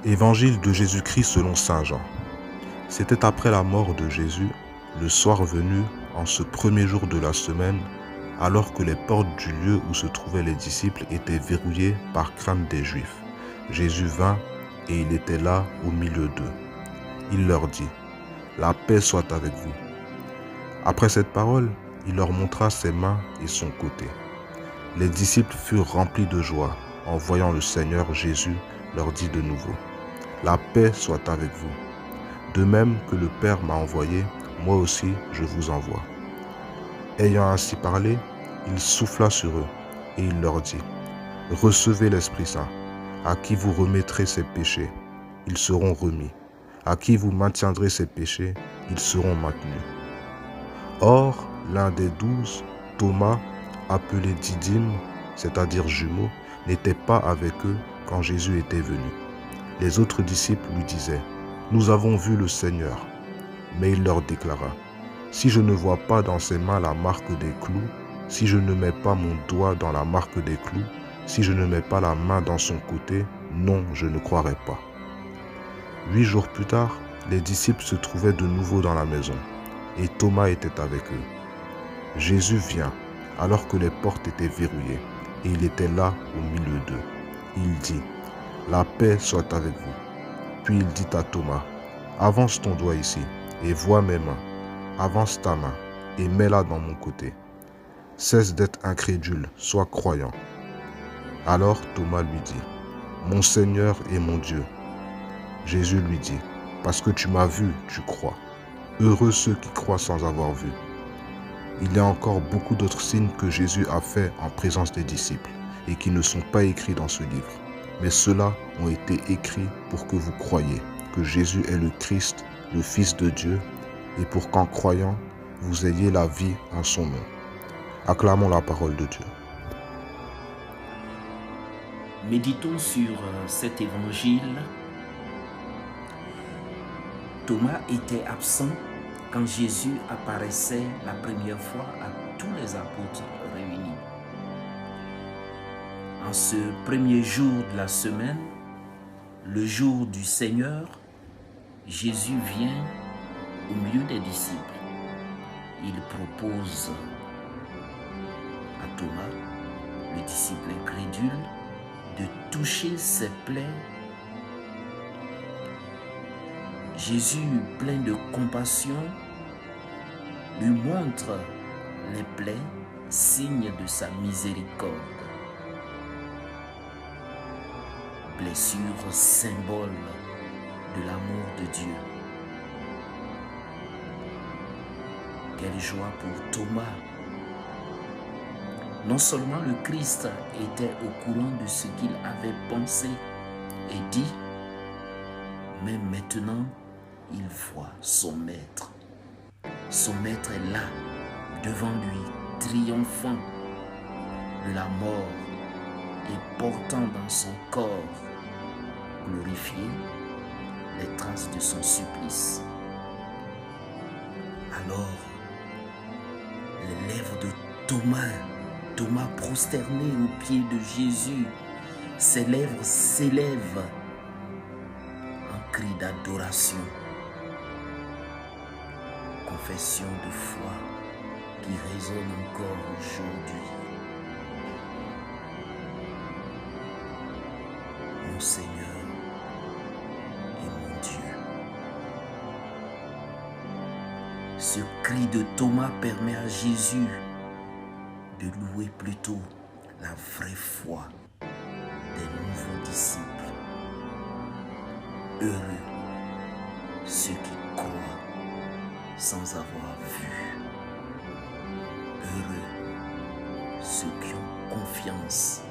Évangile de Jésus-Christ selon saint Jean. C'était après la mort de Jésus, le soir venu, en ce premier jour de la semaine, alors que les portes du lieu où se trouvaient les disciples étaient verrouillées par crainte des Juifs. Jésus vint et il était là au milieu d'eux. Il leur dit : « La paix soit avec vous. » Après cette parole, il leur montra ses mains et son côté. Les disciples furent remplis de joie en voyant le Seigneur. Jésus leur dit de nouveau : « La paix soit avec vous. De même que le Père m'a envoyé, moi aussi je vous envoie. » Ayant ainsi parlé, il souffla sur eux et il leur dit : « Recevez l'Esprit Saint. À qui vous remettrez ses péchés, ils seront remis. À qui vous maintiendrez ses péchés, ils seront maintenus. » Or, l'un des 12, Thomas, appelé Didyme, c'est-à-dire jumeau, n'était pas avec eux quand Jésus était venu. Les autres disciples lui disaient : « Nous avons vu le Seigneur. » Mais il leur déclara : « Si je ne vois pas dans ses mains la marque des clous, si je ne mets pas mon doigt dans la marque des clous, si je ne mets pas la main dans son côté, non, je ne croirai pas. » 8 jours plus tard, les disciples se trouvaient de nouveau dans la maison, et Thomas était avec eux. Jésus vient, alors que les portes étaient verrouillées, et il était là au milieu d'eux. Il dit : « La paix soit avec vous. » Puis il dit à Thomas : « Avance ton doigt ici, et vois mes mains. Avance ta main, et mets-la dans mon côté. Cesse d'être incrédule, sois croyant. » Alors Thomas lui dit : « Mon Seigneur et mon Dieu. » Jésus lui dit : « Parce que tu m'as vu, tu crois. Heureux ceux qui croient sans avoir vu. » Il y a encore beaucoup d'autres signes que Jésus a faits en présence des disciples et qui ne sont pas écrits dans ce livre. Mais ceux-là ont été écrits pour que vous croyiez que Jésus est le Christ, le Fils de Dieu, et pour qu'en croyant, vous ayez la vie en son nom. Acclamons la parole de Dieu. Méditons sur cet évangile. Thomas était absent quand Jésus apparaissait la première fois à tous les apôtres réunis. En ce premier jour de la semaine, le jour du Seigneur, Jésus vient au milieu des disciples. Il propose à Thomas, le disciple incrédule, de toucher ses plaies. Jésus, plein de compassion, lui montre les plaies, signe de sa miséricorde. Blessure, symbole de l'amour de Dieu. Quelle joie pour Thomas! Non seulement le Christ était au courant de ce qu'il avait pensé et dit, mais maintenant, il voit son maître. Son maître est là, devant lui, triomphant de la mort et portant dans son corps glorifié les traces de son supplice. Alors, les lèvres de Thomas prosterné aux pieds de Jésus, ses lèvres s'élèvent en cri d'adoration. Confession de foi qui résonne encore aujourd'hui. Mon Seigneur et mon Dieu. Ce cri de Thomas permet à Jésus de louer plutôt la vraie foi des nouveaux disciples. Heureux ceux qui croient sans avoir vu. Heureux ceux qui ont confiance